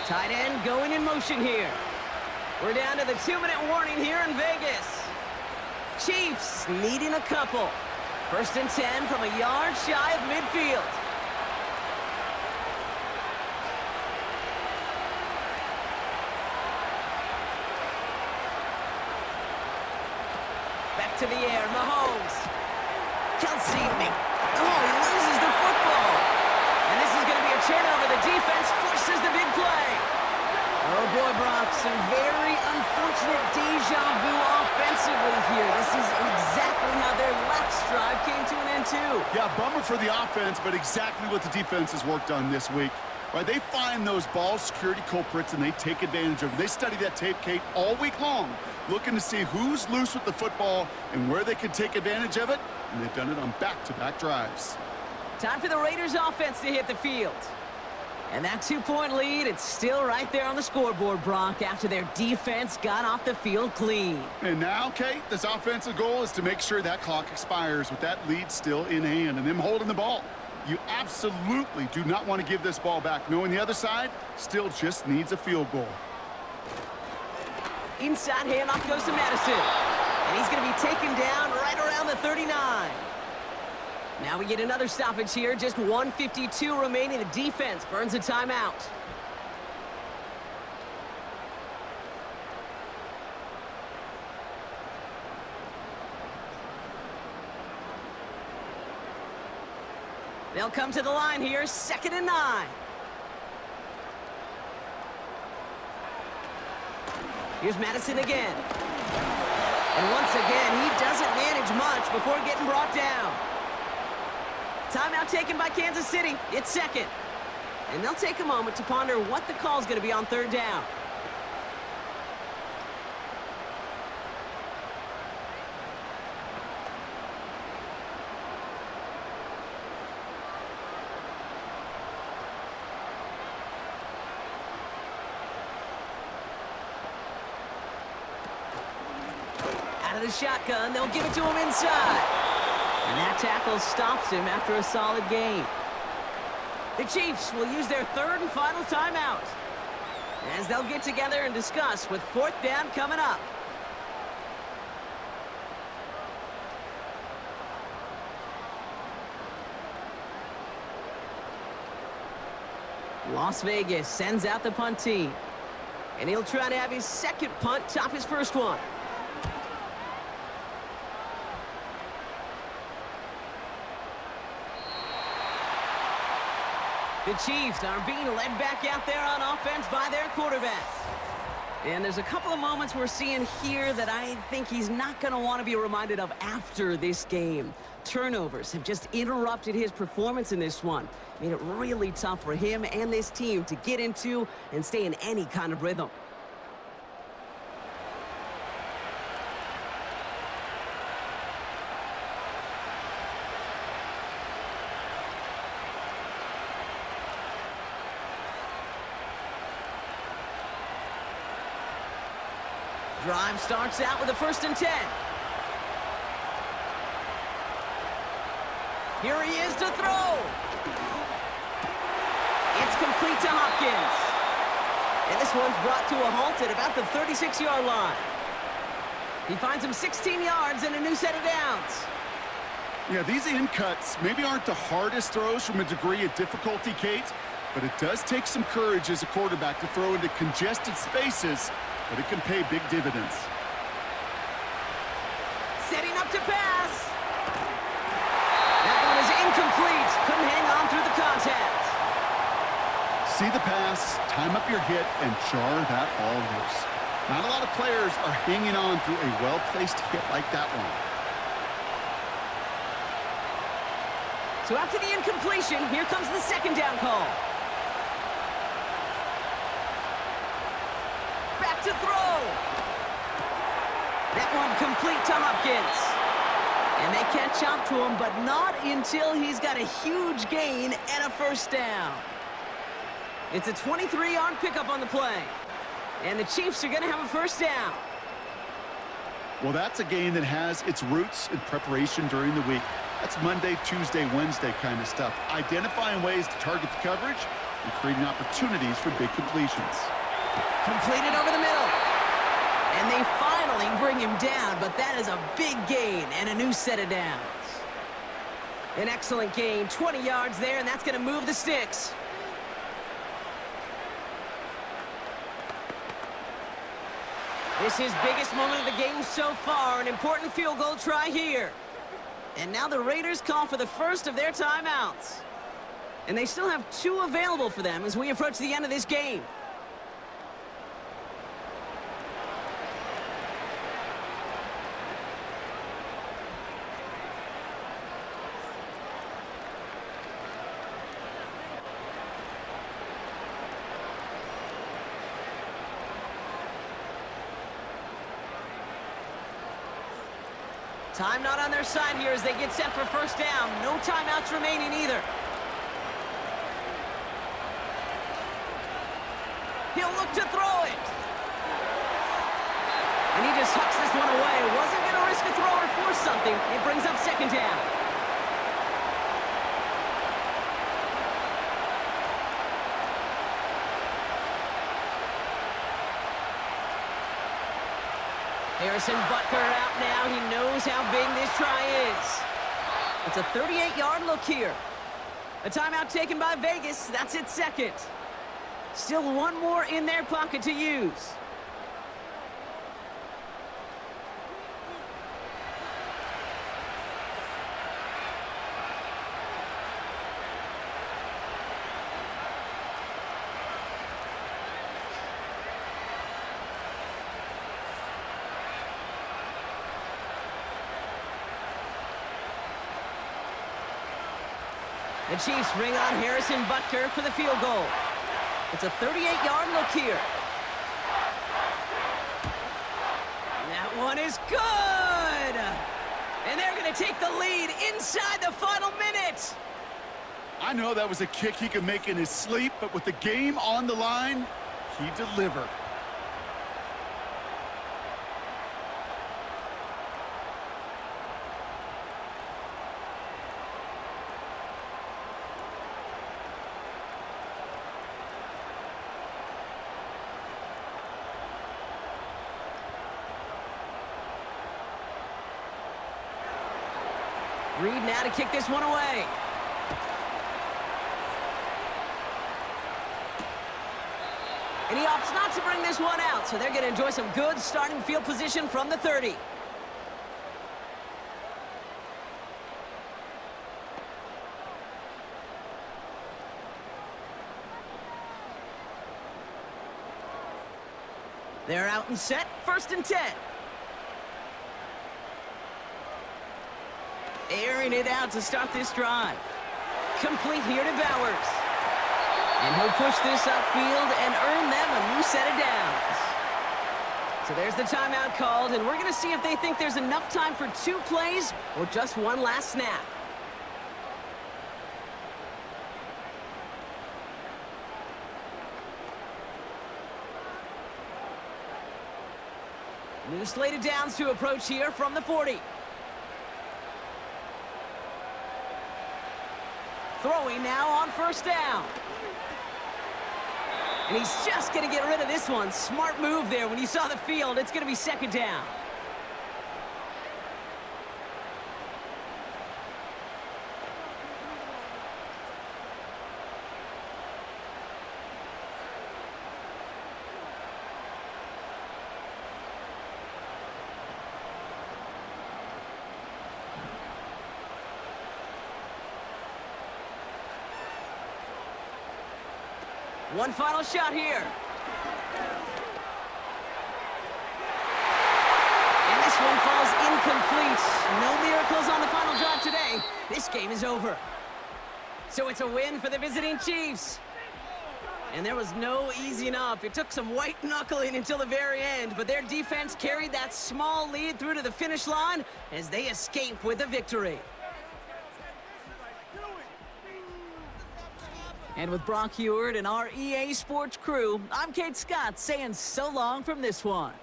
Tight end going in motion here. We're down to the 2-minute warning here in Vegas. Chiefs needing a couple. 1st and 10 from a yard shy of midfield. Back to the air, Mahomes. Kelsey, he loses the football. And this is going to be a turnover. The defense forces the big play. Oh boy, Brock, some very unfortunate deja vu offensively here. This is exactly how their last drive came to an end too. Yeah, bummer for the offense, but exactly what the defense has worked on this week. Right, they find those ball security culprits and they take advantage of them. They study that tape, Kate, all week long, looking to see who's loose with the football and where they can take advantage of it, and they've done it on back-to-back drives. Time for the Raiders offense to hit the field. And that 2-point lead, it's still right there on the scoreboard, Brock, after their defense got off the field clean. And now, Kate, this offensive goal is to make sure that clock expires with that lead still in hand and them holding the ball. You absolutely do not want to give this ball back, knowing the other side still just needs a field goal. Inside handoff goes to Madison. And he's going to be taken down right around the 39. Now we get another stoppage here. Just 1:52 remaining. The defense burns a timeout. They'll come to the line here. 2nd and 9. Here's Madison again. And once again, he doesn't manage much before getting brought down. Timeout taken by Kansas City. It's 2nd. And they'll take a moment to ponder what the call is going to be on 3rd down. Out of the shotgun, they'll give it to him inside. And that tackle stops him after a solid gain. The Chiefs will use their 3rd and final timeout as they'll get together and discuss with 4th down coming up. Las Vegas sends out the punt team. And he'll try to have his 2nd punt top his 1st one. The Chiefs are being led back out there on offense by their quarterback. And there's a couple of moments we're seeing here that I think he's not going to want to be reminded of after this game. Turnovers have just interrupted his performance in this one. Made it really tough for him and this team to get into and stay in any kind of rhythm. Drive starts out with a 1st and 10. Here he is to throw. It's complete to Hopkins. And this one's brought to a halt at about the 36-yard line. He finds him 16 yards and a new set of downs. Yeah, these in cuts maybe aren't the hardest throws from a degree of difficulty, Kate, but it does take some courage as a quarterback to throw into congested spaces, but it can pay big dividends. up to pass. That one is incomplete. Couldn't hang on through the contact. See the pass, time up your hit, and jar that ball loose. Not a lot of players are hanging on through a well-placed hit like that one. So after the incompletion, here comes the second down call. Back to throw. That one complete to Hopkins. And they catch up to him, but not until he's got a huge gain and a first down. It's a 23-yard pickup on the play. And the Chiefs are going to have a first down. Well, that's a game that has its roots in preparation during the week. That's Monday, Tuesday, Wednesday kind of stuff. Identifying ways to target the coverage and creating opportunities for big completions. Completed over the middle. And they finally bring him down, but that is a big gain and a new set of downs. An excellent gain, 20 yards there, and that's going to move the sticks. This is biggest moment of the game so far, an important field goal try here. And now the Raiders call for the first of their timeouts. And they still have 2 available for them as we approach the end of this game. Time not on their side here as they get set for first down. No timeouts remaining either. He'll look to throw it. And he just hucks this one away. Wasn't going to risk a throw or force something. It brings up second down. Harrison Butker out now. He knows how big this try is. It's a 38-yard look here. A timeout taken by Vegas. That's its second. Still one more in their pocket to use. The Chiefs bring on Harrison Butker for the field goal. It's a 38-yard look here. And that one is good! And they're going to take the lead inside the final minute. I know that was a kick he could make in his sleep, but with the game on the line, he delivered. Reed now to kick this one away. And he opts not to bring this one out, so they're going to enjoy some good starting field position from the 30. They're out and set, 1st and 10. Airing it out to start this drive. Complete here to Bowers. And he'll push this upfield and earn them a new set of downs. So there's the timeout called, and we're going to see if they think there's enough time for 2 plays or just one last snap. New slate of downs to approach here from the 40. Throwing now on 1st down. And he's just going to get rid of this one. Smart move there. When you saw the field, it's going to be 2nd down. One final shot here. And this one falls incomplete. No miracles on the final drive today. This game is over. So it's a win for the visiting Chiefs. And there was no easing up. It took some white knuckling until the very end, but their defense carried that small lead through to the finish line as they escape with a victory. And with Brock Heward and our EA Sports crew, I'm Kate Scott saying so long from this one.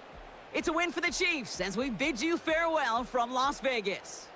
It's a win for the Chiefs as we bid you farewell from Las Vegas.